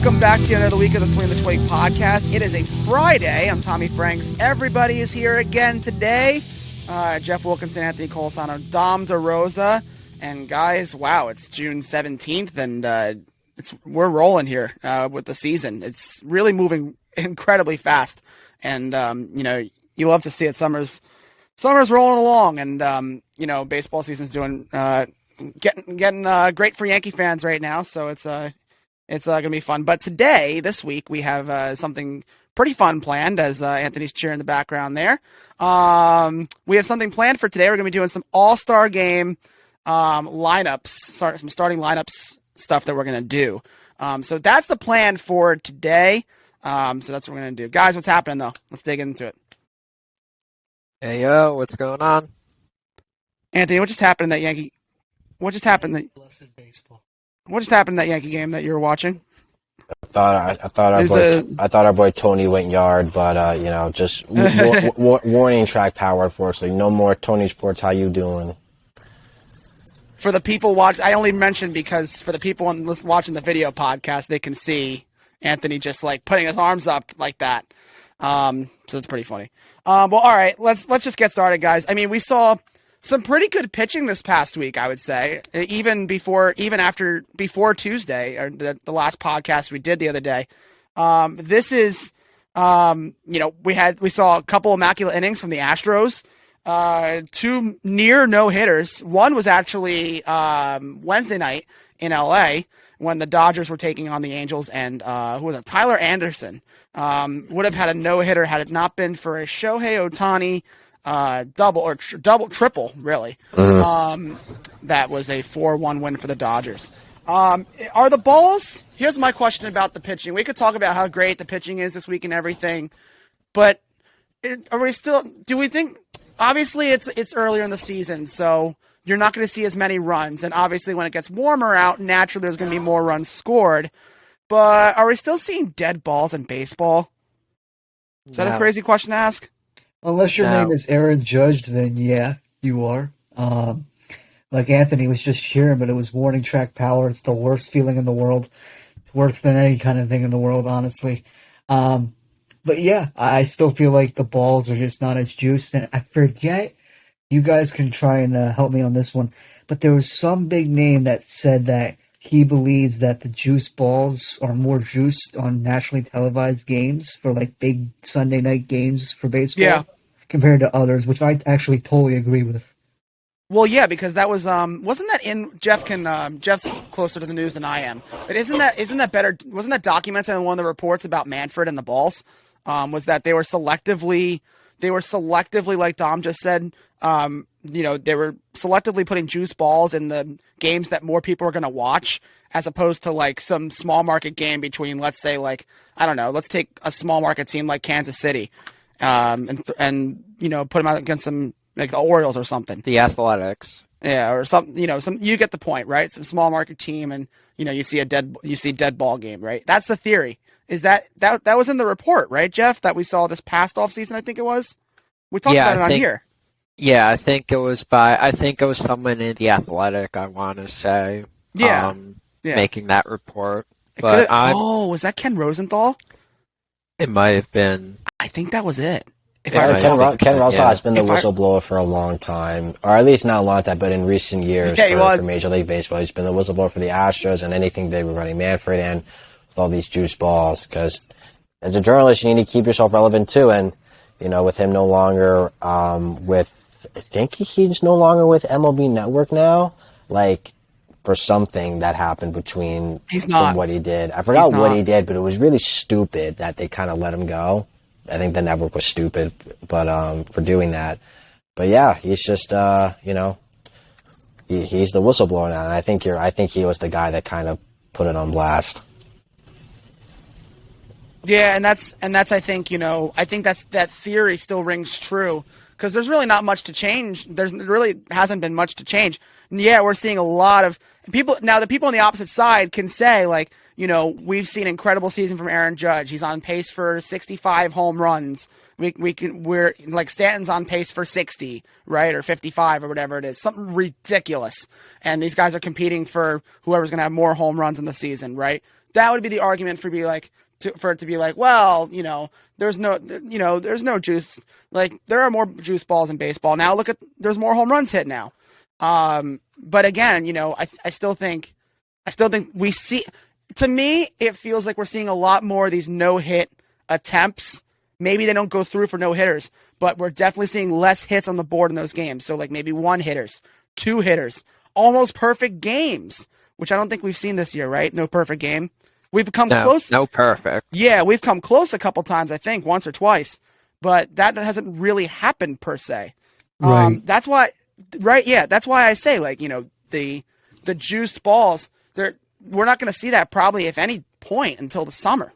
Welcome back to another week of the Swing the Twig podcast. It is a Friday. I'm Tommy Franks. Everybody is here again today. Jeff Wilkinson, Anthony Colasano, Dom DeRosa. And guys, wow, it's June 17th, and we're rolling here with the season. It's really moving incredibly fast. And, you love to see it. Summer's rolling along, and, baseball season's doing getting great for Yankee fans right now. So it's going to be fun. But this week, we have something pretty fun planned, as Anthony's cheering in the background there. We have something planned for today. We're going to be doing some all-star game lineups, some starting lineups stuff that we're going to do. So that's the plan for today. So that's what we're going to do. Guys, what's happening, though? Let's dig into it. Hey, yo, what's going on? Anthony, what just happened in that Yankee? What just happened? Blessed baseball. What just happened in that Yankee game that you were watching? I thought our boy Tony went yard, but just warning track power. Unfortunately, no more Tony Sports. How you doing? For the people I only mentioned because for the people watching the video podcast, they can see Anthony just like putting his arms up like that. So it's pretty funny. Well, all right, let's just get started, guys. I mean, we saw some pretty good pitching this past week, I would say, before Tuesday, or the last podcast we did the other day. This is, we saw a couple immaculate innings from the Astros, two near no-hitters. One was actually Wednesday night in LA when the Dodgers were taking on the Angels, and who was it? Tyler Anderson would have had a no-hitter had it not been for a Shohei Ohtani triple, really. That was a 4-1 win for the Dodgers. Are the balls? Here's my question about the pitching. We could talk about how great the pitching is this week and everything, but do we think? Obviously, it's earlier in the season, so you're not going to see as many runs, and obviously, when it gets warmer out, naturally, there's going to be more runs scored. But are we still seeing dead balls in baseball? Is that a crazy question to ask? Unless your name is Aaron Judge, then yeah, you are. Like Anthony was just cheering, but it was warning track power. It's the worst feeling in the world. It's worse than any kind of thing in the world, honestly. But yeah, I still feel like the balls are just not as juiced. And I forget, you guys can try and help me on this one, but there was some big name that said that he believes that the juice balls are more juiced on nationally televised games for like big Sunday night games for baseball compared to others, which I actually totally agree with. Well, yeah, because that was wasn't that in Jeff's closer to the news than I am. But isn't that better? Wasn't that documented in one of the reports about Manfred and the balls? Was that they were selectively like Dom just said. They were selectively putting juice balls in the games that more people are going to watch, as opposed to like some small market game between, let's say, like, I don't know, let's take a small market team like Kansas City, and put them out against some like the Orioles or something. The Athletics. Yeah, or something. You get the point, right? Some small market team, and you see dead ball game, right? That's the theory. Is that was in the report, right, Jeff? That we saw this past off season, I think it was. We talked about it on here. Yeah, I think it was someone in the Athletic, I want to say. Making that report. But was that Ken Rosenthal? It might have been. I think that was it. Ken Rosenthal has been the whistleblower for a long time, or at least not a long time, but in recent years for Major League Baseball, he's been the whistleblower for the Astros and anything they were running Manfred and with all these juice balls. Because as a journalist, you need to keep yourself relevant too, and with him no longer I think he's no longer with MLB Network now, like for something that happened from what he did. I forgot what he did, but it was really stupid that they kind of let him go. I think the network was stupid, but for doing that. But yeah, he's just he's the whistleblower now, and I think he was the guy that kind of put it on blast. Yeah, and that's I think that theory still rings true. Because there's really not much to change. There really hasn't been much to change. And yeah, we're seeing a lot of people. Now, the people on the opposite side can say, like, we've seen incredible season from Aaron Judge. He's on pace for 65 home runs. We're like Stanton's on pace for 60, right? Or 55 or whatever it is. Something ridiculous. And these guys are competing for whoever's going to have more home runs in the season, right? that would be the argument for it to be like, well, there's no juice. Like, there are more juice balls in baseball now. There's more home runs hit now. But again, I still think we see. To me, it feels like we're seeing a lot more of these no-hit attempts. Maybe they don't go through for no-hitters, but we're definitely seeing less hits on the board in those games. So, like, maybe 1-hitters, 2-hitters, almost perfect games, which I don't think we've seen this year, right? No perfect game. We've come close. No perfect. Yeah, we've come close a couple times, I think, once or twice, but that hasn't really happened per se. Right. That's why, right? Yeah, that's why I say, like, the juiced balls, we're not going to see that probably, if any point, until the summer.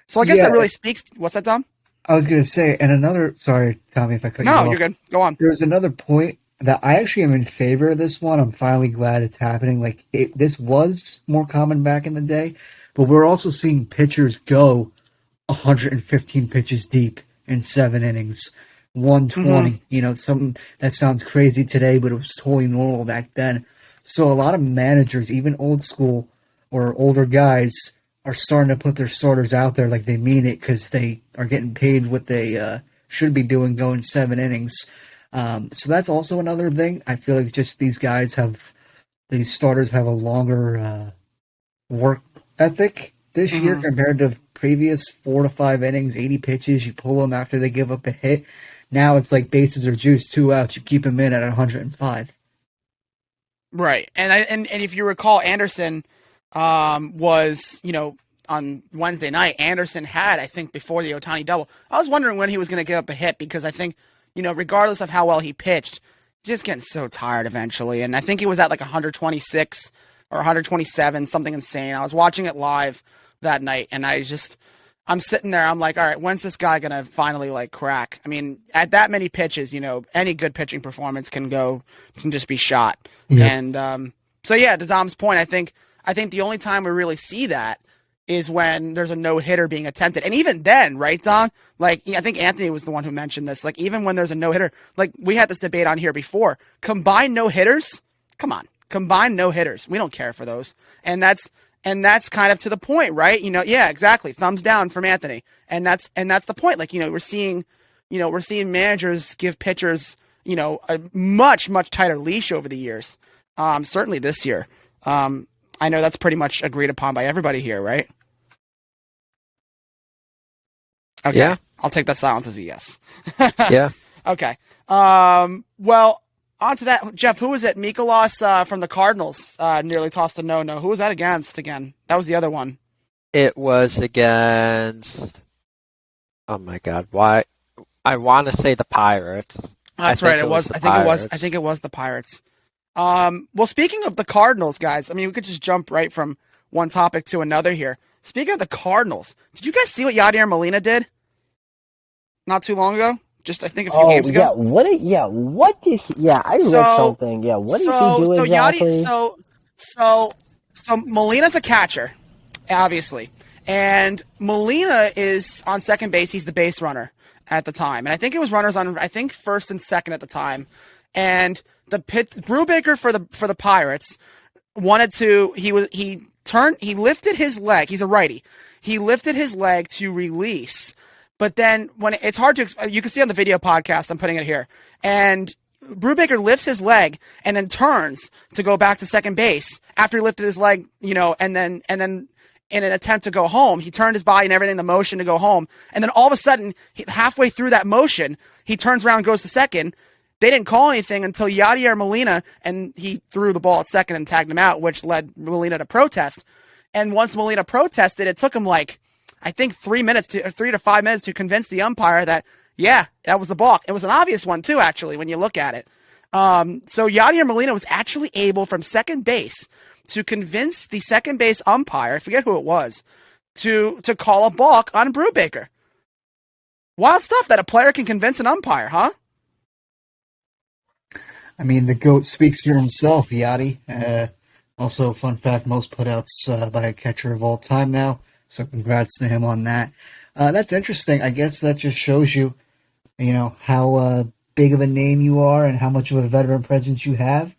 So I guess that really speaks. What's that, Tom? I was going to say, and sorry, Tommy, if I cut you off. No, you're good. Go on. There's another point that I actually am in favor of this one. I'm finally glad it's happening. Like, this was more common back in the day, but we're also seeing pitchers go 115 pitches deep in 7 innings, 120. Something that sounds crazy today, but it was totally normal back then. So a lot of managers, even old school or older guys, are starting to put their starters out there like they mean it, because they are getting paid what they should be doing going 7 innings. So that's also another thing. I feel like just these starters have a longer work ethic this year compared to previous 4 to 5 innings, 80 pitches. You pull them after they give up a hit. Now it's like bases are juiced, 2 outs. You keep them in at 105. Right, and if you recall, Anderson was, on Wednesday night, Anderson had, I think, before the Ohtani double, I was wondering when he was going to give up a hit, because I think, regardless of how well he pitched, just getting so tired eventually. And I think he was at like 126 or 127, something insane. I was watching it live that night, and I'm sitting there, I'm like, all right, when's this guy going to finally, like, crack? I mean, at that many pitches, any good pitching performance can just be shot. Yeah. And so, yeah, to Dom's point, I think the only time we really see that is when there's a no-hitter being attempted. And even then, right, Dom? Like, I think Anthony was the one who mentioned this. Like, even when there's a no-hitter, like, we had this debate on here before. Combined no-hitters? Come on. Combined no-hitters. We don't care for those. And that's kind of to the point, right? Yeah, exactly. Thumbs down from Anthony. And that's the point. Like, we're seeing managers give pitchers, a much, much tighter leash over the years. Certainly this year. I know that's pretty much agreed upon by everybody here, right? Okay. Yeah. I'll take that silence as a yes. Yeah. Okay. Well, on to that. Jeff, who was it? Mikolas from the Cardinals nearly tossed a no-no. Who was that against again? That was the other one. It was against... Oh, my God. Why? I want to say the Pirates. That's right. It was. I think it was the Pirates. Well, speaking of the Cardinals, guys, I mean, we could just jump right from one topic to another here. Speaking of the Cardinals, did you guys see what Yadier Molina did not too long ago? Just, I think, a few games ago. I read something. Yeah, what did he do exactly? So Molina's a catcher, obviously. And Molina is on second base. He's the base runner at the time. And I think it was runners on, first and second at the time. And Brubaker for the Pirates wanted to, he lifted his leg. He's a righty. He lifted his leg to release. But then it's hard to, you can see on the video podcast, I'm putting it here. And Brubaker lifts his leg and then turns to go back to second base after he lifted his leg, and then in an attempt to go home, he turned his body and everything, the motion to go home. And then all of a sudden, halfway through that motion, he turns around and goes to second. They didn't call anything until Yadier Molina, and he threw the ball at second and tagged him out, which led Molina to protest. And once Molina protested, it took him 3 to 5 minutes to convince the umpire that, yeah, that was the balk. It was an obvious one too, actually, when you look at it. So Yadier Molina was actually able from second base to convince the second base umpire, I forget who it was, to call a balk on Brubaker. Wild stuff that a player can convince an umpire, huh? I mean, the GOAT speaks for himself, Yachty. Also, fun fact, most putouts by a catcher of all time now. So congrats to him on that. That's interesting. I guess that just shows you, how big of a name you are and how much of a veteran presence you have.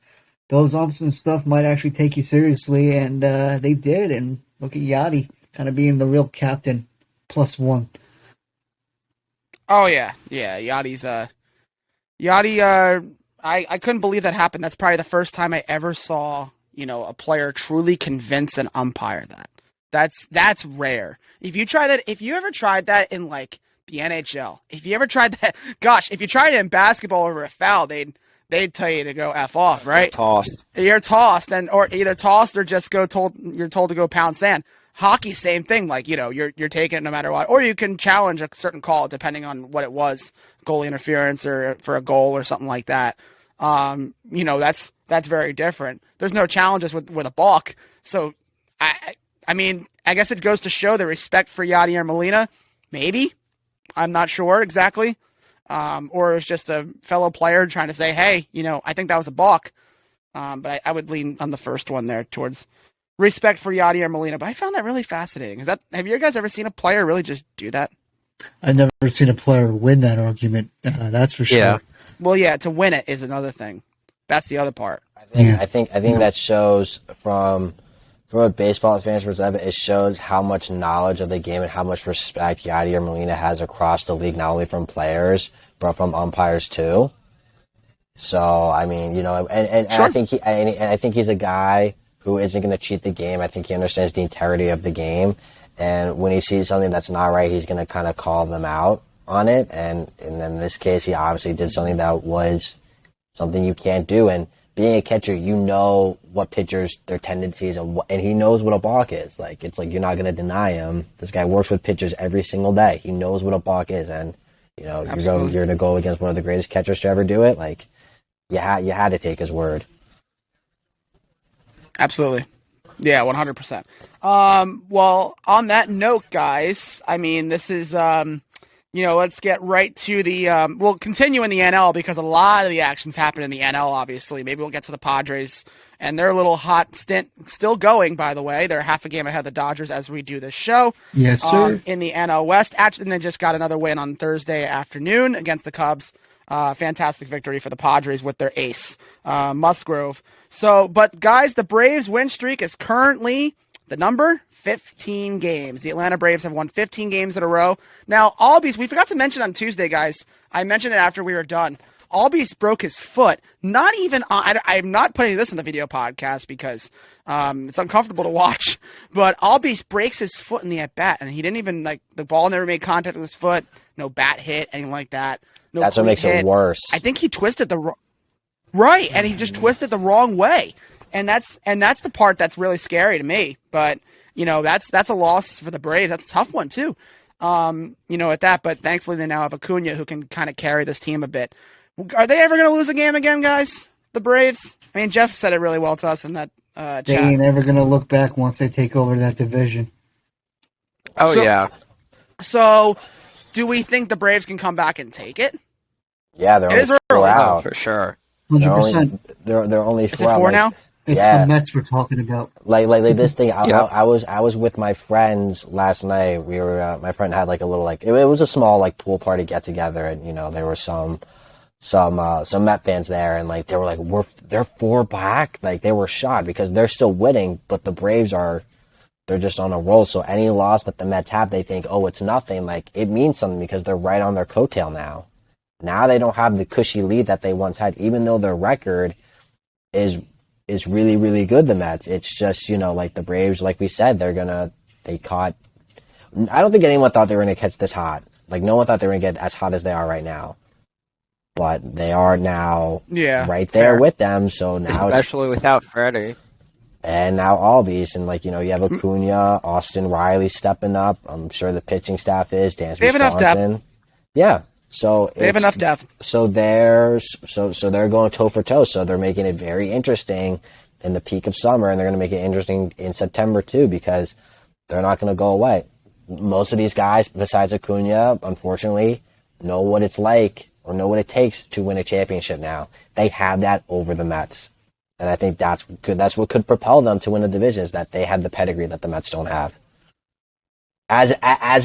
Those umps and stuff might actually take you seriously, and they did. And Look at Yachty kind of being the real captain, +1. Oh yeah, Yachty's Yachty. I couldn't believe that happened. That's probably the first time I ever saw a player truly convince an umpire that. That's rare. If you ever tried that in like the NHL, if you ever tried that, gosh, if you tried it in basketball over a foul, they'd tell you to go F off, right? You're tossed, or either tossed or just you're told to go pound sand. Hockey, same thing. Like, you're taking it no matter what. Or you can challenge a certain call depending on what it was, goalie interference or for a goal or something like that. That's very different. There's no challenges with a balk. So, I mean, I guess it goes to show the respect for Yachty or Molina. Maybe. I'm not sure exactly. Or it's just a fellow player trying to say, hey, I think that was a balk. But I would lean on the first one there towards respect for Yachty or Molina. But I found that really fascinating. Have you guys ever seen a player really just do that? I've never seen a player win that argument. That's for sure. Yeah. Well, yeah, to win it is another thing. That's the other part. I think that shows from a baseball fan's perspective, it shows how much knowledge of the game and how much respect Yachty or Molina has across the league, not only from players but from umpires too. So I mean, and sure. I think he's a guy who isn't going to cheat the game. I think he understands the integrity of the game, and when he sees something that's not right, he's going to kind of call them out on it. And in this case, he obviously did something that was something you can't do. And being a catcher, you know what pitchers, their tendencies, and he knows what a balk is. Like, it's like you're not going to deny him. This guy works with pitchers every single day. He knows what a balk is, and you're going to go against one of the greatest catchers to ever do it. Like, you had to take his word. Absolutely. Yeah, 100%. Well, on that note, guys, I mean, this is, let's get right to the, we'll continue in the NL because a lot of the actions happen in the NL, obviously. Maybe we'll get to the Padres and their little hot stint still going, by the way. They're half a game ahead of the Dodgers as we do this show. Yes, sir. In the NL West. And they just got another win on Thursday afternoon against the Cubs. Fantastic victory for the Padres with their ace, Musgrove. So, but guys, the Braves win streak is currently the number 15 games. The Atlanta Braves have won 15 games in a row. Now, Albies, we forgot to mention on Tuesday, guys. I mentioned it after we were done. Albies broke his foot. Not even on, I'm not putting this in the video podcast because it's uncomfortable to watch. But Albies breaks his foot in the at-bat, and he didn't even, the ball never made contact with his foot. No bat hit, anything like that. No, that's what makes it worse. I think he twisted right, and he just twisted the wrong way, and that's the part that's really scary to me. But that's a loss for the Braves. That's a tough one too. At that, but thankfully they now have Acuna who can kind of carry this team a bit. Are they ever going to lose a game again, guys? The Braves. I mean, Jeff said it really well to us in that chat. They ain't ever going to look back once they take over that division. Yeah. So, do we think the Braves can come back and take it? Yeah, they're only 4 out. For sure. 100%. They're only 4 Is it 4 now? It's the Mets we're talking about. Like this thing. I was with my friends last night. We were my friend had like a little it was a small pool party get together, and there were some Met fans there, and they were they're 4 back. They were shocked because they're still winning, but the Braves they're just on a roll. So any loss that the Mets have, they think, oh, it's nothing. It means something because they're right on their coattail now. Now they don't have the cushy lead that they once had, even though their record is really, really good, the Mets. It's just, the Braves, like we said, they caught. I don't think anyone thought they were going to catch this hot. No one thought they were going to get as hot as they are right now. But they are now right there with them. So now, especially without Freddie. And now Albies, and you have Acuna, Austin Riley stepping up. I'm sure the pitching staff is. Dansby they have enough depth. Yeah. So they have enough depth. So they're going toe for toe. So they're making it very interesting in the peak of summer, and they're going to make it interesting in September too, because they're not going to go away. Most of these guys, besides Acuna, unfortunately, know what it's like or know what it takes to win a championship now. They have that over the Mets. And I think that's good. That's what could propel them to win the division, is that they have the pedigree that the Mets don't have. As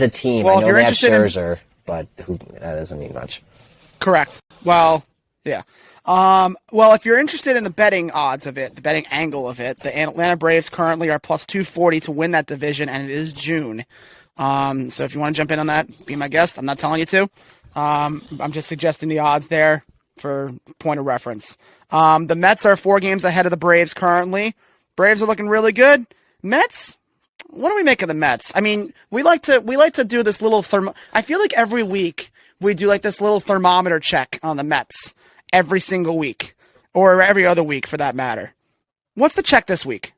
a team, well, I know they have Scherzer, but that doesn't mean much. Correct. Well, Yeah. Well, if you're interested in the betting odds of it, the betting angle of it, the Atlanta Braves currently are plus 240 to win that division, and it is June. So if you want to jump in on that, be my guest. I'm not telling you to. I'm just suggesting the odds there for point of reference. The Mets are 4 games ahead of the Braves currently. Braves are looking really good. Mets, what do we make of the Mets? I mean, we like to do this little I feel like every week we do like this little thermometer check on the Mets every single week, or every other week for that matter. What's the check this week?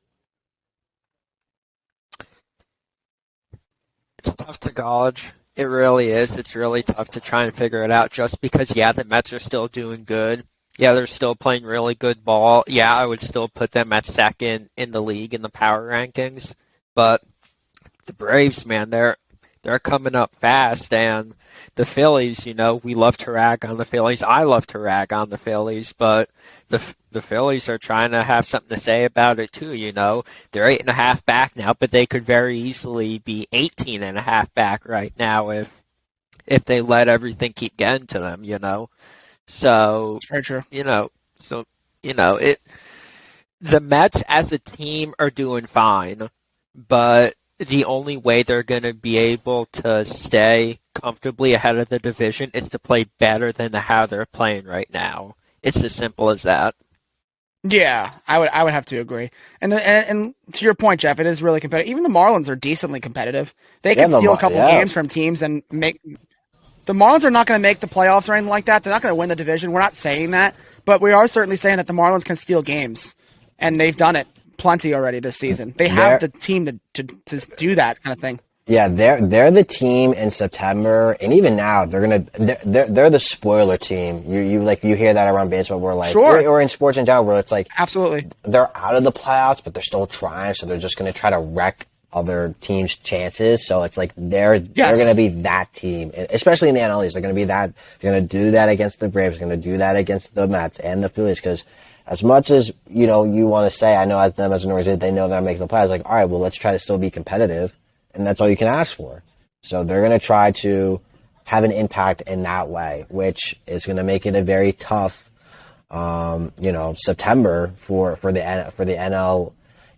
It's tough to gauge. It really is. It's really tough to try and figure it out just because, the Mets are still doing good. Yeah, they're still playing really good ball. Yeah, I would still put them at second in the league in the power rankings. But the Braves, man, they're coming up fast. And the Phillies, we love to rag on the Phillies. I love to rag on the Phillies, but the Phillies are trying to have something to say about it too. They're 8.5 back now, but they could very easily be 18.5 back right now if they let everything keep getting to them. So that's very true. The Mets as a team are doing fine, but the only way they're going to be able to stay comfortably ahead of the division is to play better than how they're playing right now. It's as simple as that. Yeah, I would have to agree. And to your point, Jeff, it is really competitive. Even the Marlins are decently competitive. They can steal a couple games from teams and make. The Marlins are not going to make the playoffs or anything like that. They're not going to win the division. We're not saying that, but we are certainly saying that the Marlins can steal games, and they've done it plenty already this season. They have the team to do that kind of thing. Yeah, they're the team in September, and even now they're the spoiler team. You hear that around baseball, where sure. or in sports in general, where it's like absolutely they're out of the playoffs, but they're still trying, so they're just going to try to wreck other teams' chances. So it's like they're going to be that team, especially in the NL East. They're going to be that. They're going to do that against the Braves. They're going to do that against the Mets and the Phillies, because as much as you want to say, I know as them as an organization, they know they're making the playoffs. Like, all right, well, let's try to still be competitive. And that's all you can ask for. So they're going to try to have an impact in that way, which is going to make it a very tough, September for the NL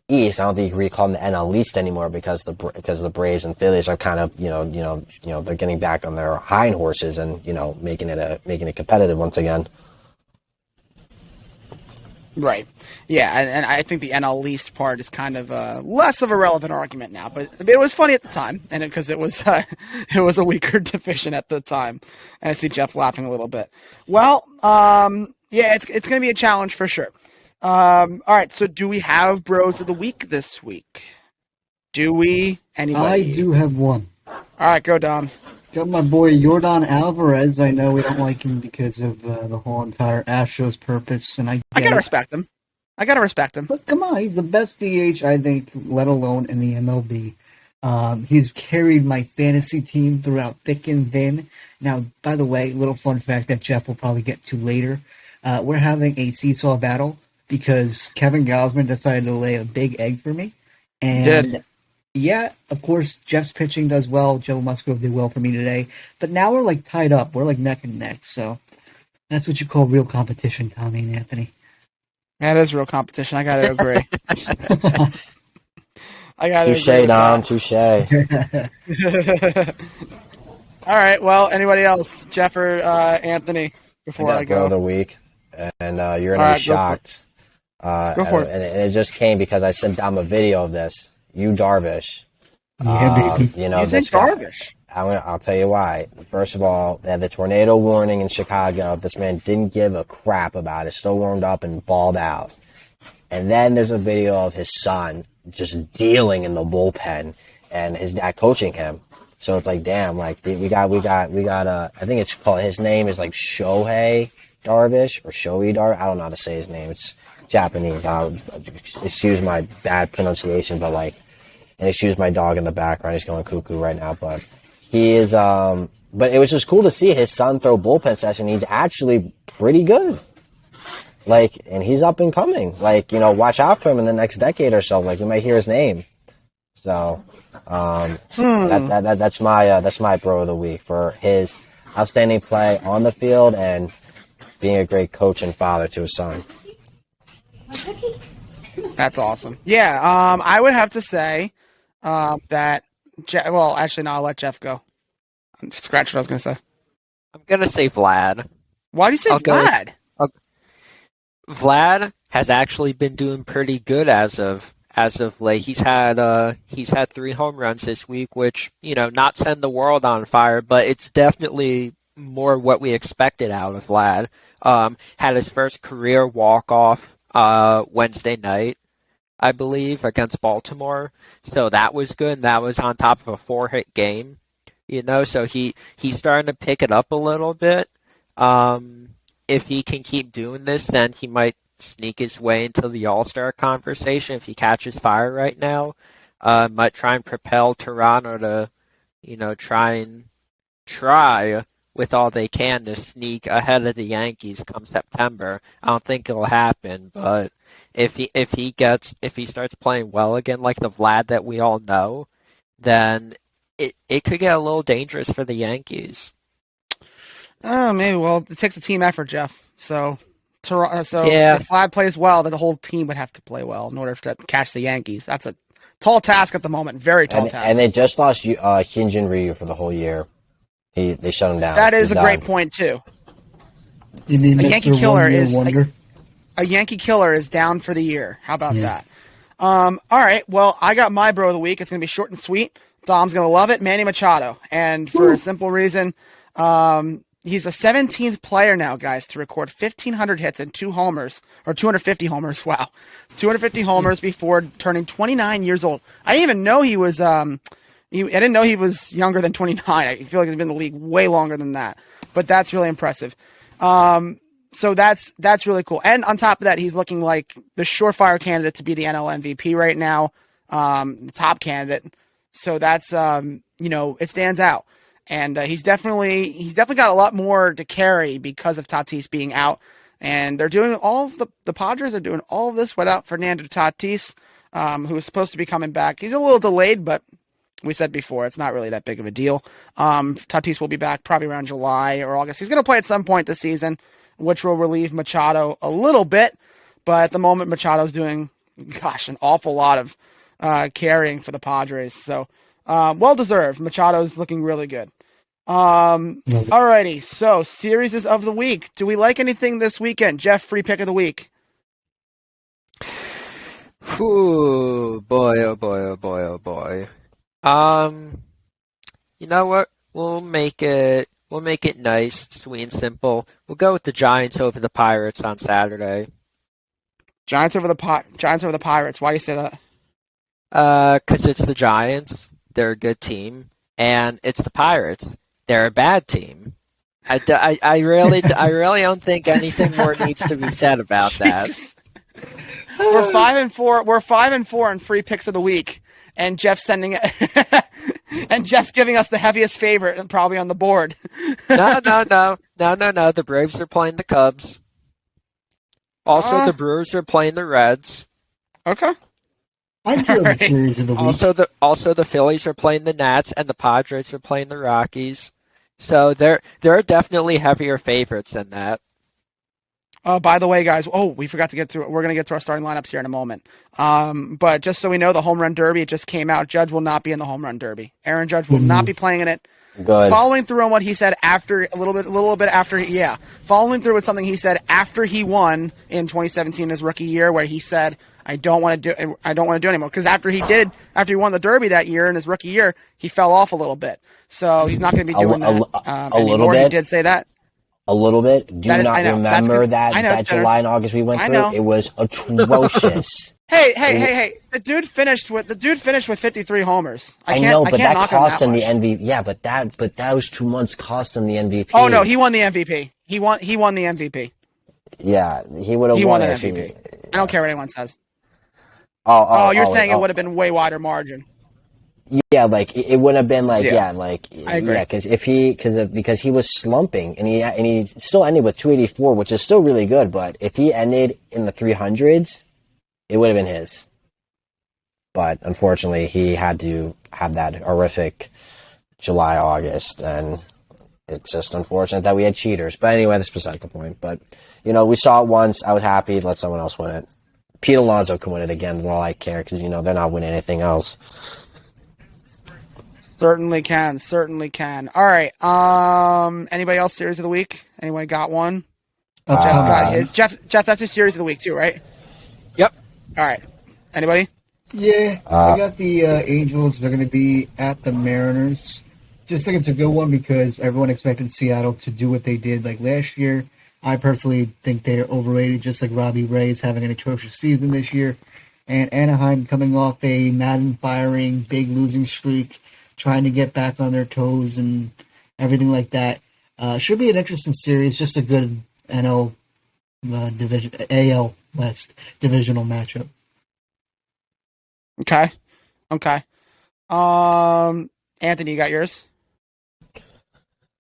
East. I don't think you can really call them the NL East anymore because the Braves and Phillies are kind of they're getting back on their hind horses and making it competitive once again. Right. Yeah, and I think the NL East part is kind of less of a relevant argument now, but it was funny at the time, and because it was a weaker division at the time. And I see Jeff laughing a little bit. Well, yeah, it's going to be a challenge for sure. All right, so do we have Bros of the Week this week? Do we? Anybody? I do have one. All right, go Dom. Got my boy Yordan Alvarez. I know we don't like him because of the whole entire Astros purpose, and I gotta respect him. But come on, he's the best DH, I think, let alone in the MLB. He's carried my fantasy team throughout thick and thin. Now, by the way, little fun fact that Jeff will probably get to later. We're having a seesaw battle because Kevin Gausman decided to lay a big egg for me. And did. Yeah, of course, Jeff's pitching does well. Joe Musgrove did well for me today. But now we're tied up. We're neck and neck. So that's what you call real competition, Tommy and Anthony. That is real competition. I gotta agree. Touche, Dom. Touche. All right. Well, anybody else? Jeff or Anthony? Before I go. Bro of the week, and you're gonna be shocked. Go for it. And it just came because I sent Dom a video of this. Darvish. Yeah, baby. You think Darvish? I'll tell you why. First of all, they had the tornado warning in Chicago. This man didn't give a crap about it. Still warmed up and balled out. And then there's a video of his son just dealing in the bullpen and his dad coaching him. So it's damn, we got I think it's called, his name is Shohei Darvish or Shohei Darvish. I don't know how to say his name. It's Japanese. Excuse my bad pronunciation, but and excuse my dog in the background. He's going cuckoo right now, but he is, but it was just cool to see his son throw bullpen session. He's actually pretty good. And he's up and coming. Watch out for him in the next decade or so. You might hear his name. So, that's my bro of the week for his outstanding play on the field and being a great coach and father to his son. That's awesome. Yeah, I would have to say that. Well, actually, no. I'll let Jeff go. Scratch what I was going to say. I'm gonna say Vlad. Why do you say Vlad? Vlad has actually been doing pretty good as of late. He's had 3 home runs this week, which, not send the world on fire, but it's definitely more what we expected out of Vlad. Had his first career walk-off Wednesday night, I believe, against Baltimore. So that was good. And that was on top of a 4-hit game. So he's starting to pick it up a little bit. If he can keep doing this, then he might sneak his way into the All-Star conversation if he catches fire right now. Might try and propel Toronto to, try with all they can to sneak ahead of the Yankees come September. I don't think it'll happen, but if he starts playing well again like the Vlad that we all know, then it could get a little dangerous for the Yankees. Oh, maybe. Well, it takes a team effort, Jeff. So yeah. If Vlad plays well, then the whole team would have to play well in order to catch the Yankees. That's a tall task at the moment. Very tall task. And they just lost Hyunjin Ryu for the whole year. They shut him down. That is a great point too. You mean a Yankee killer is wonder? A Yankee killer is down for the year. How about that? All right. Well, I got my bro of the week. It's going to be short and sweet. Dom's going to love it. Manny Machado, and for a simple reason. He's the 17th player now, guys, to record 1,500 hits and 2 homers, or 250 homers. Wow. 250 homers before turning 29 years old. I didn't even know he was, I didn't know he was younger than 29. I feel like he's been in the league way longer than that, but that's really impressive. So that's really cool. And on top of that, he's looking like the surefire candidate to be the NL MVP right now, the top candidate. So that's, it stands out. And he's definitely got a lot more to carry because of Tatis being out. And they're doing the Padres are doing all of this without Fernando Tatis, who is supposed to be coming back. He's a little delayed, but we said before, it's not really that big of a deal. Tatis will be back probably around July or August. He's going to play at some point this season, which will relieve Machado a little bit. But at the moment, Machado's doing, an awful lot of carrying for the Padres. So, well-deserved. Machado's looking really good. Alrighty, so series of the week. Do we like anything this weekend? Jeff, free pick of the week. Ooh, boy, oh boy, oh boy, oh boy. You know what? We'll make it nice, sweet and simple. We'll go with the Giants over the Pirates on Saturday. Giants over the Pirates. Why do you say that? 'Cause it's the Giants. They're a good team, and it's the Pirates. They're a bad team. I really don't think anything more needs to be said about that. We're 5-4. We're 5-4 in free picks of the week, and Jeff's sending it. And Jeff's giving us the heaviest favorite and probably on the board. No. The Braves are playing the Cubs. Also, the Brewers are playing the Reds. Okay. I do have a series of the week. Also the Phillies are playing the Nats, and the Padres are playing the Rockies. So there are definitely heavier favorites than that. By the way, guys, we forgot to get through. We're going to get to our starting lineups here in a moment. But just so we know, the home run derby, it just came out. Judge will not be in the home run derby. Aaron Judge will not be playing in it. Good. Following through on what he said after a little bit after, following through with something he said after he won in 2017, his rookie year, where he said, I don't want to do anymore. Because after he won the Derby that year in his rookie year, he fell off a little bit. So he's not going to be doing that a little bit. He did say that. A little bit. Do you not remember that July and August we went through? It was atrocious. Hey! The dude finished with 53 homers. I know, but that cost him the MVP. Yeah, but those 2 months cost him the MVP. Oh no, he won the MVP. He won the MVP. Yeah, he would have won. He won the MVP. I don't care what anyone says. You're saying it would have been way wider margin. Yeah, like it would have been like I agree. because he was slumping and he still ended with 284, which is still really good. But if he ended in the 300s, it would have been his. But unfortunately, he had to have that horrific July, August, and It's just unfortunate that we had cheaters. But anyway, that's beside the point. But, we saw it once. I was happy. Let someone else win it. Pete Alonso can win it again. That's all I care because, they're not winning anything else. Certainly can. All right. Anybody else series of the week? Anyone got one? Jeff's got his. Jeff, that's his series of the week too, right? Yep. All right. Anybody? Yeah, I got the Angels. They're going to be at the Mariners. Just think it's a good one because everyone expected Seattle to do what they did like last year. I personally think they're overrated, just like Robbie Ray is having an atrocious season this year. And Anaheim coming off a Madden firing, big losing streak, trying to get back on their toes and everything like that. Should be an interesting series, just a good AL West divisional matchup. Okay. Anthony, you got yours?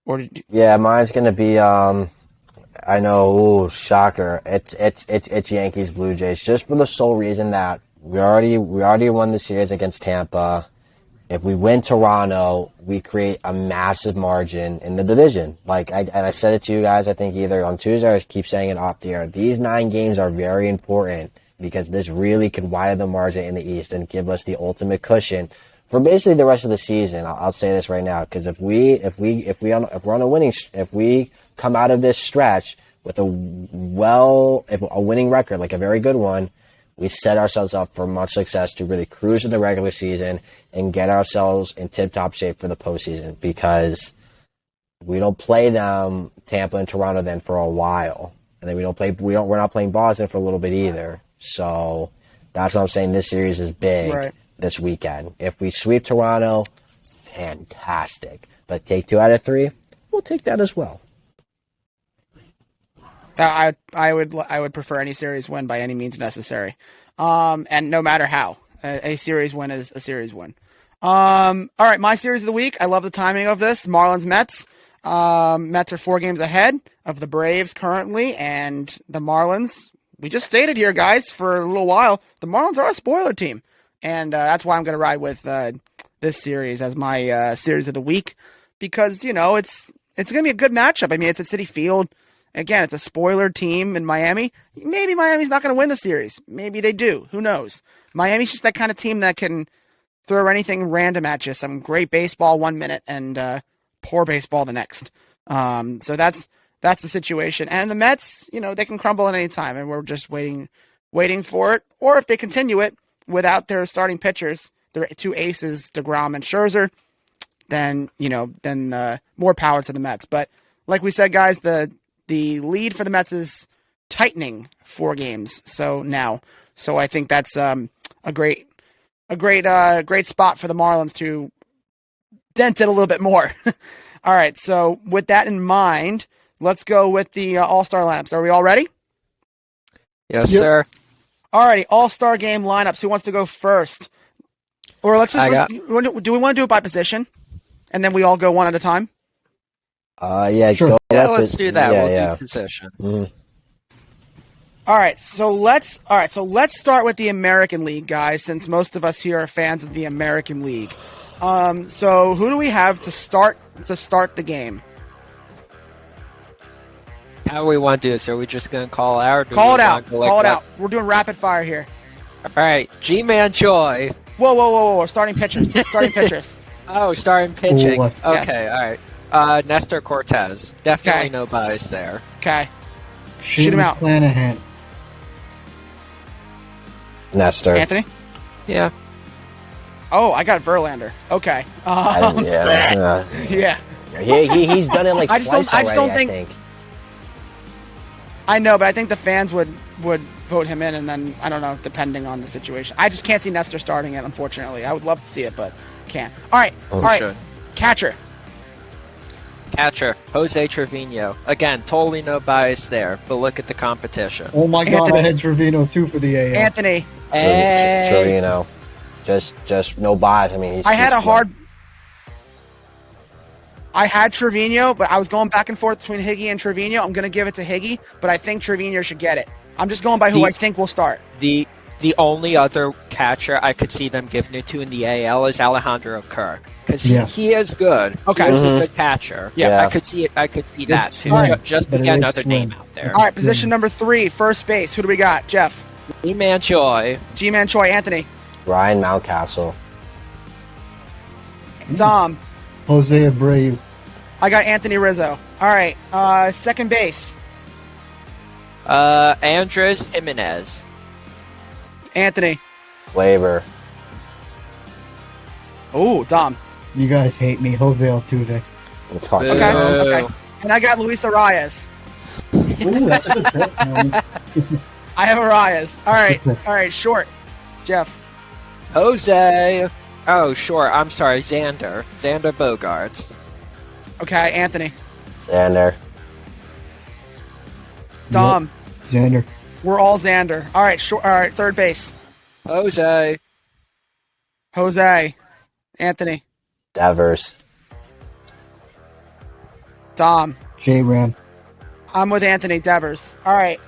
Or did you... Yeah, mine's gonna be I know, shocker. It's Yankees Blue Jays, just for the sole reason that we already won the series against Tampa. If we win Toronto, we create a massive margin in the division. I said it to you guys, I think either on Tuesday or I keep saying it off the air. These 9 games are very important because this really could widen the margin in the East and give us the ultimate cushion for basically the rest of the season. I'll say this right now, because if we come out of this stretch with a winning record, like a very good one, we set ourselves up for much success to really cruise in the regular season and get ourselves in tip-top shape for the postseason, because we don't play them, Tampa and Toronto, then for a while, and then we're not playing Boston for a little bit either. So that's what I'm saying. This series is big this weekend. If we sweep Toronto, fantastic. But take 2 out of 3, we'll take that as well. I would prefer any series win by any means necessary, and no matter how, a series win is a series win. All right, my series of the week. I love the timing of this. Marlins Mets. Mets are 4 games ahead of the Braves currently, and the Marlins. We just stated here, guys, for a little while, the Marlins are a spoiler team, and that's why I'm going to ride with this series as my series of the week, because it's going to be a good matchup. I mean, it's at Citi Field. Again, it's a spoiler team in Miami. Maybe Miami's not going to win the series. Maybe they do. Who knows? Miami's just that kind of team that can throw anything random at you. Some great baseball 1 minute and poor baseball the next. So that's the situation. And the Mets, they can crumble at any time, and we're just waiting for it. Or if they continue it without their starting pitchers, their 2 aces, DeGrom and Scherzer, then more power to the Mets. But like we said, guys, the lead for the Mets is tightening 4 games. So I think that's a great spot for the Marlins to dent it a little bit more. All right. So with that in mind, let's go with the All-Star lineups. Are we all ready? Yes, sir. All righty. All-Star game lineups. Who wants to go first? Or do we want to do it by position, and then we all go one at a time? Yeah, sure. Let's do that. We'll do position. Mm-hmm. All right, so let's start with the American League, guys, since most of us here are fans of the American League. So who do we have to start the game? How do we want to do this? Are we just going to call it out? Call it out. We're doing rapid fire here. All right, G-Man Choi. Whoa. Starting pitchers. Oh, starting pitching. Ooh, okay, all right. Nestor Cortez. Definitely no bias there. Okay. Shoot him out. Clanahan. Nestor. Anthony? Yeah. Oh, I got Verlander. Okay. Yeah. He's done it like I just don't think. I think. I know, but I think the fans would vote him in, and then, I don't know, depending on the situation. I just can't see Nestor starting it, unfortunately. I would love to see it, but can't. All right. Should. Catcher, Jose Trevino. Again, totally no bias there, but look at the competition. Oh my God, I had Trevino too for the AL. Anthony. Trevino. Just no bias. I mean, I had Trevino, but I was going back and forth between Higgy and Trevino. I'm going to give it to Higgy, but I think Trevino should get it. I'm just going by who I think will start. The only other catcher I could see them giving it to in the AL is Alejandro Kirk. Because he is good. Okay. He's a good catcher. Yeah. I could see that too. Slim, just to get another name out there. All right, position number 3, first base. Who do we got? Jeff. G-Man Choi. G-Man Choi. Anthony. Ryan Mountcastle. Dom. Jose Abreu. I got Anthony Rizzo. All right, second base. Andres Jimenez. Anthony. Labor. Oh, Dom. You guys hate me. Jose Altuve. Fuck Boo. Okay. you. Okay. And I got Luis Arias. Ooh, that's a good pick, man. I have Arias. All right, short. Jeff. Jose. Oh, sure. I'm sorry, Xander. Xander Bogaerts. Okay, Anthony. Xander. Dom. Xander. We're all Xander. All right, short. All right, third base. Jose. Anthony. Devers. Dom. J-Ram. I'm with Anthony Devers. All right,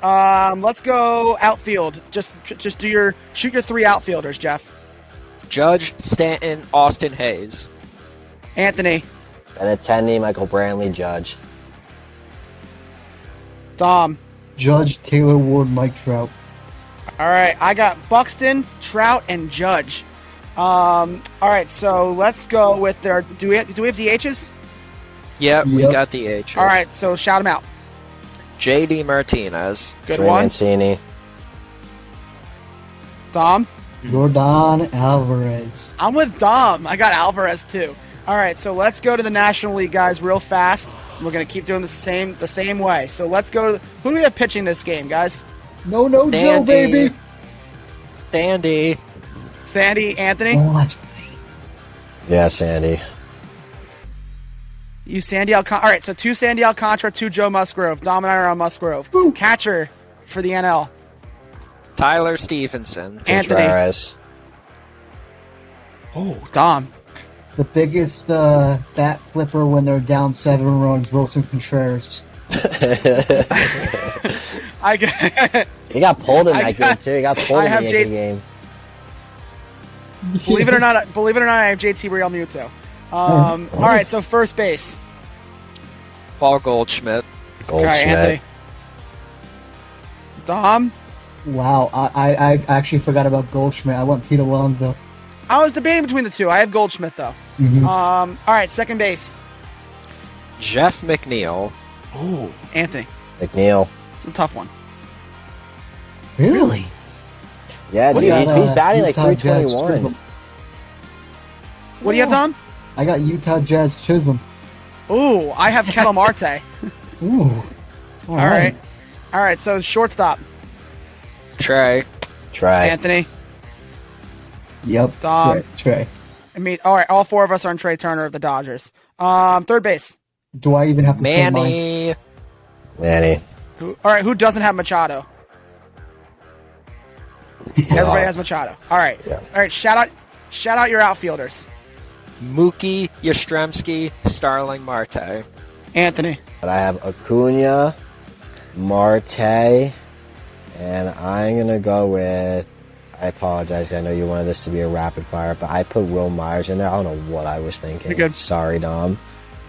let's go outfield. Just shoot your 3 outfielders, Jeff. Judge, Stanton, Austin Hayes. Anthony. Benintendi, Michael Brantley, Judge. Dom. Judge, Taylor Ward, Mike Trout. All right, I got Buxton, Trout, and Judge. All right, so let's go with their. Do we have DHs? Yep, we Yep. got the H's. All right, so shout them out. JD Martinez. Good Trey one. Mancini. Dom. Jordan Alvarez. I'm with Dom. I got Alvarez too. All right, so let's go to the National League, guys, real fast. We're gonna keep doing the same way. So let's go. Who do we have pitching this game, guys? No, Joe, Sandy. baby. Sandy. Sandy, Anthony. Oh, that's Yeah, Sandy. You Sandy Alcantara. All right, so 2 Sandy Alcantara, 2 Joe Musgrove. Dom and I are on Musgrove. Catcher for the NL. Tyler Stevenson. Anthony. Contreras. Oh, Dom. the biggest bat flipper when they're down 7 runs. Wilson Contreras. I got. He got pulled in I that got- game too. He got pulled I in have the J- Yankee game. Believe it or not, I have JT Real Muto. All right, so first base. Paul Goldschmidt. Okay, Anthony. Goldschmidt. Dom. Wow, I actually forgot about Goldschmidt. I went Pete Alonso. I was debating between the 2. I have Goldschmidt though. Mhm. All right, second base. Jeff McNeil. Ooh, Anthony. McNeil. It's a tough one. Really? Yeah, What dude, do you got, he's batting like Utah Jazz 321. Chisholm. What do you have, Dom? I got Utah Jazz Chisholm. Ooh, I have Kettle Marte. Ooh. All right. All right, so shortstop. Trey. Try. Anthony. Yep. Dom. Trey. I mean, all right, all 4 of us are on Trey Turner of the Dodgers. Third base. Do I even have to say mine? Manny. Manny. All right, who doesn't have Machado? Everybody has Machado. All right. Yeah. All right, shout out your outfielders. Mookie Yastrzemski. Starling Marte. Anthony. But I have Acuna, Marte, and I'm going to go with, I apologize, I know you wanted this to be a rapid fire, but I put Will Myers in there. I don't know what I was thinking. You're good. Sorry, Dom.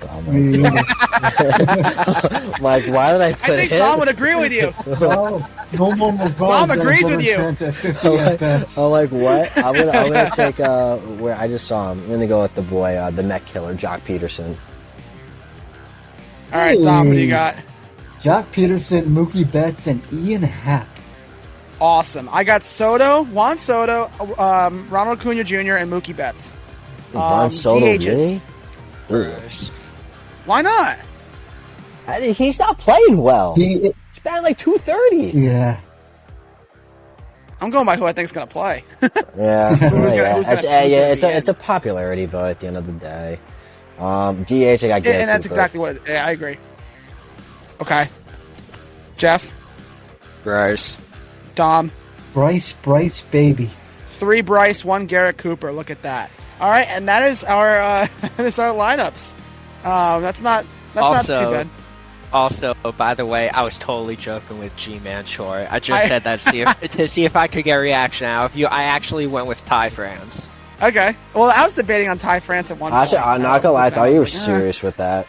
But I'm Me like, either. like, why did I put I think him? Dom would agree with you. Oh, no more Mazar. Dom agrees with you. I'm like, what? I'm gonna take where I just saw him. I'm gonna go with the boy, the Met Killer, Jock Peterson. All right, Dom, what do you got? Jock Peterson, Mookie Betts, and Ian Happ. Awesome. I got Juan Soto, Ronald Acuna Jr., and Mookie Betts. Juan Soto, DHs. really? Why not? He's not playing well. He, He's batting like 230. yeah. I'm going by who I think is going to play. Yeah, who's gonna it's a popularity vote at the end of the day. DH, I got Garrett And that's Cooper. exactly what yeah, I agree. Okay. Jeff, Bryce. Dom, Bryce, baby. 3 Bryce, 1 Garrett Cooper. Look at that. All right, and that is our that is our lineups. That's not too Also, bad. Also, by the way, I was totally joking with G-Man Choi. I just said that to see if I could get a reaction out of you. I actually went with Ty France. Okay. Well, I was debating on Ty France at one point. Actually, I'm not gonna lie. I thought you were serious with that.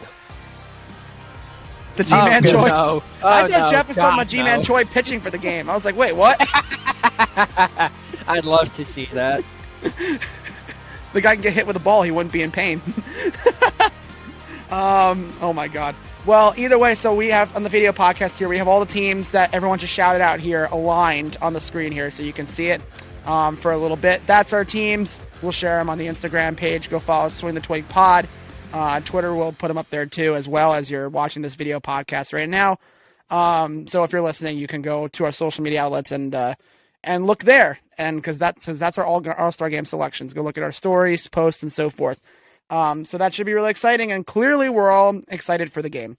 The G-Man Choi. No. I thought Jeff was talking about G-Man Choi pitching for the game. I was like, wait, what? I'd love to see that. The guy can get hit with a ball. He wouldn't be in pain. Oh, my God. Well, either way, so we have on the video podcast here, we have all the teams that everyone just shouted out here aligned on the screen here so you can see it for a little bit. That's our teams. We'll share them on the Instagram page. Go follow Swing the Twig Pod. Twitter, we'll put them up there too, as well as you're watching this video podcast right now. So if you're listening, you can go to our social media outlets and look there. And because that's our All-Star Game selections. Go look at our stories, posts, and so forth. So that should be really exciting, and clearly we're all excited for the game.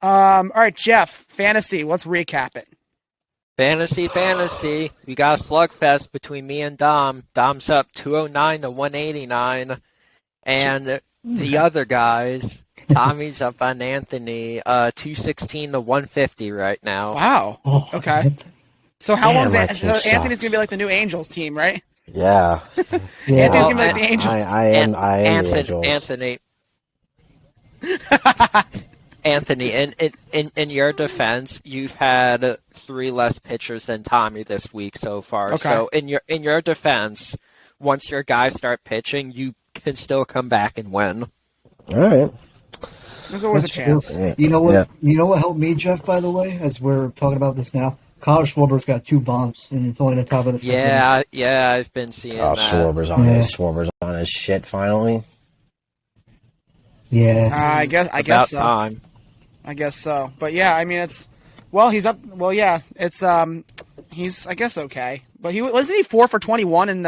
All right, Jeff, fantasy, let's recap it. Fantasy. We got a slugfest between me and Dom. Dom's up 209 to 189, and the other guys, Tommy's up on Anthony, 216 to 150 right now. Wow. Okay. So how long is Anthony's going to be like the new Angels team, right? Yeah. Anthony's going to be like the Angels. I am the Angels. Anthony, in your defense, you've had 3 less pitchers than Tommy this week so far. Okay. So in your defense, once your guys start pitching, you can still come back and win. All right. There's always a chance. Yeah. You know what? Yeah. You know what helped me, Jeff? By the way, as we're talking about this now, Kyle Schwarber's got 2 bombs, and it's only the top of the. Yeah, I've been seeing that. Schwarber's on his shit finally. Yeah. I guess so. Time. I guess so. But yeah, I mean he's up. Well, yeah, it's he's I guess okay. But wasn't he 4 for 21 in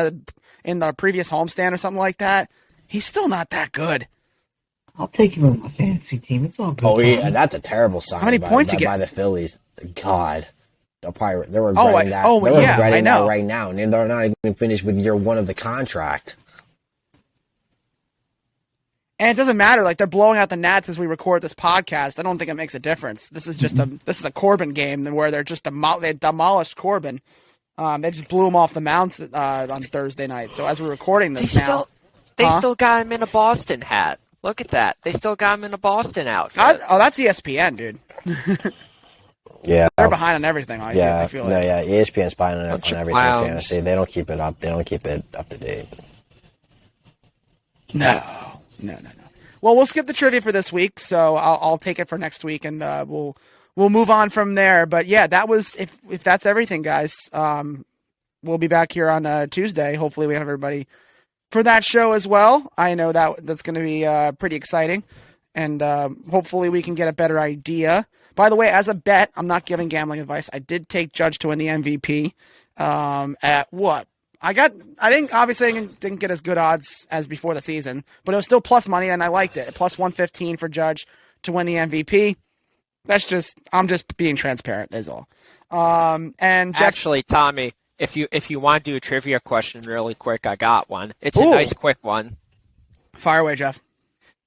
the previous homestand or something like that? He's still not that good. I'll take him on my fantasy team. It's all good. Oh yeah, that's a terrible sign. How many points he get by the Phillies? God, they were regretting that. Oh they're yeah, regretting I know. that right now, and they're not even finished with year 1 of the contract. And it doesn't matter. Like, they're blowing out the Nats as we record this podcast. I don't think it makes a difference. This is just a Corbin game where they're just they demolished Corbin. They just blew him off the mounds on Thursday night. So as we're recording this they still got him in a Boston hat. Look at that. They still got him in a Boston outfit. That's ESPN, dude. Yeah, they're behind on everything. I feel like. Yeah. ESPN's behind on everything. Clowns. Fantasy. They don't keep it up. They don't keep it up to date. No. Well, we'll skip the trivia for this week, so I'll take it for next week, and we'll move on from there. But yeah, that was if that's everything, guys. We'll be back here on Tuesday. Hopefully, we have everybody for that show as well. I know that's going to be pretty exciting, and hopefully, we can get a better idea. By the way, as a bet, I'm not giving gambling advice. I did take Judge to win the MVP. At what? I didn't get as good odds as before the season, but it was still plus money, and I liked it. Plus 115 for Judge to win the MVP. I'm just being transparent, is all. And Jeff, actually, Tommy, if you want to do a trivia question really quick, I got one. It's a nice quick one. Fire away, Jeff.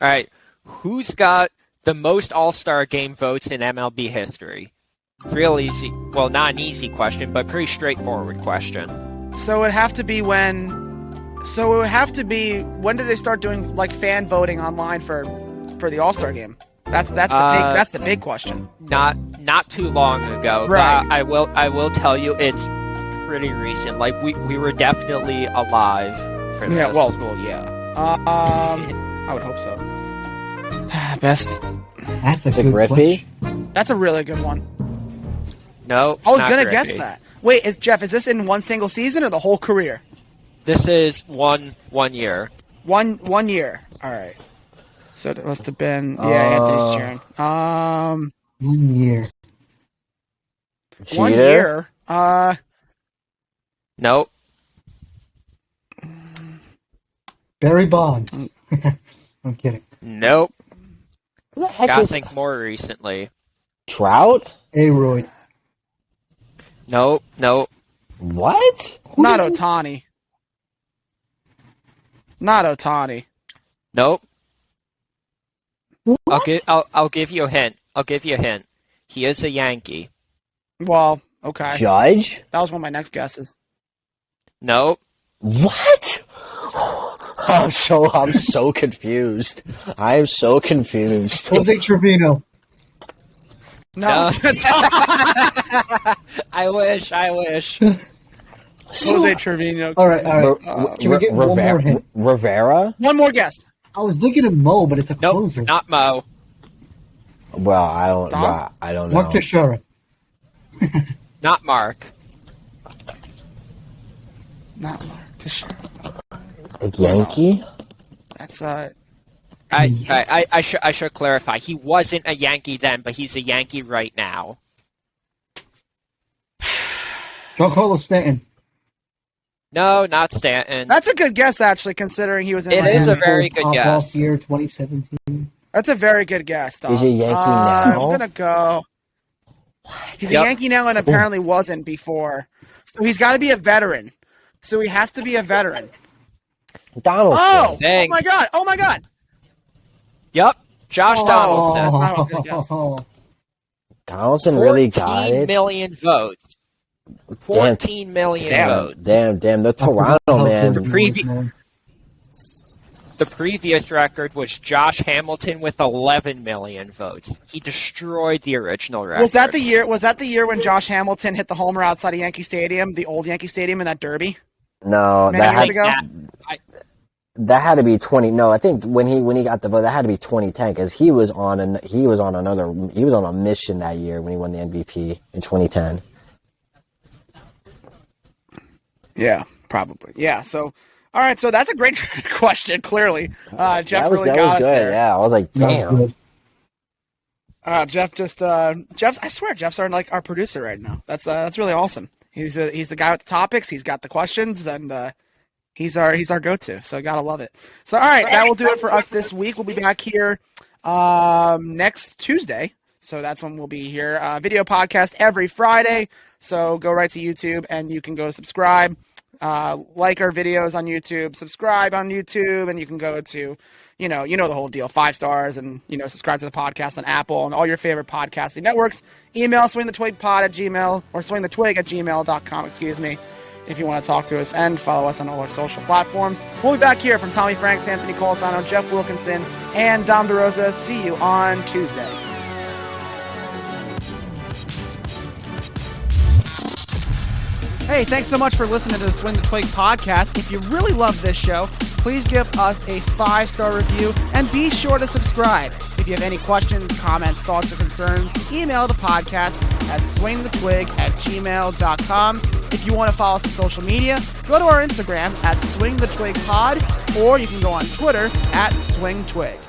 All right, who's got the most All-Star Game votes in MLB history? Real easy. Well, not an easy question, but pretty straightforward question. So it would have to be when did they start doing like fan voting online for the All-Star game? That's the big question. Not too long ago. Right. I will tell you it's pretty recent. Like we were definitely alive for this. Yeah, well, yeah. I would hope so. Best. That's a good Griffey? question. That's a really good one. No, I was not gonna Griffey. guess that. Wait, is this in one single season or the whole career? This is one year. One year. All right. So it must have been Anthony's cheering. 1 year. Cheater? 1 year. Nope. Barry Bonds. I'm kidding. Nope. Who the heck Gotta is think more recently. Trout? A-Royd. Nope. What? Not Ohtani. Not Ohtani. Nope. What? I'll give you a hint. I'll give you a hint. He is a Yankee. Well, okay. Judge? That was one of my next guesses. Nope. What? I'm so confused. I am so confused. Jose Trevino. No. I wish. Jose Trevino. All right. Can we get one more hint? Rivera? One more guess. I was thinking of Mo, but it's a Nope, closer. not Mo. Well, I don't know. Mark Teixeira. Not Mark. Not Mark Teixeira. A Yankee? That's I should clarify. He wasn't a Yankee then, but he's a Yankee right now. Giancarlo Stanton. No, not Stanton. That's a good guess, actually, considering he was in It Miami. is a very good guess. Off year 2017. That's a very good guess, Dom. Is he a Yankee now? I'm gonna go. He's a Yankee now, and apparently wasn't before. So he's got to be a veteran. So he has to be a veteran. Donaldson. Oh Thanks. my God! Yep, Josh Donaldson. That's not what I was gonna guess. Donaldson really got 14 it? million votes. 14 million votes. Damn, the Toronto man. The previous record was Josh Hamilton with 11 million votes. He destroyed the original record. Was that the year when Josh Hamilton hit the homer outside of Yankee Stadium, the old Yankee Stadium, in that derby? No, Many years ago? That had to be 20. No, I think when he got the vote, that had to be 2010 because he was on a mission that year when he won the MVP in 2010. Yeah, probably. Yeah. So, all right. So that's a great question. Clearly, Jeff really got us good. there. Yeah, I was like, damn. Jeff's. I swear, Jeff's our producer right now. That's really awesome. He's the guy with the topics. He's got the questions, and he's our go-to. So gotta love it. So all right, that will do it for us this week. We'll be back here next Tuesday. So that's when we'll be here. Video podcast every Friday. So go right to YouTube and you can go subscribe, like our videos on YouTube, subscribe on YouTube, and you can go to, you know the whole deal, 5 stars, and subscribe to the podcast on Apple and all your favorite podcasting networks. Email swingthetwigpod@gmail or swingthetwig@gmail.com. Excuse me, if you want to talk to us, and follow us on all our social platforms. We'll be back here from Tommy Franks, Anthony Colasano, Jeff Wilkinson, and Dom DeRosa. See you on Tuesday. Hey, thanks so much for listening to the Swing the Twig podcast. If you really love this show, please give us a 5-star review and be sure to subscribe. If you have any questions, comments, thoughts, or concerns, email the podcast at swingthetwig@gmail.com. If you want to follow us on social media, go to our Instagram at swingthetwigpod, or you can go on Twitter at swingtwig.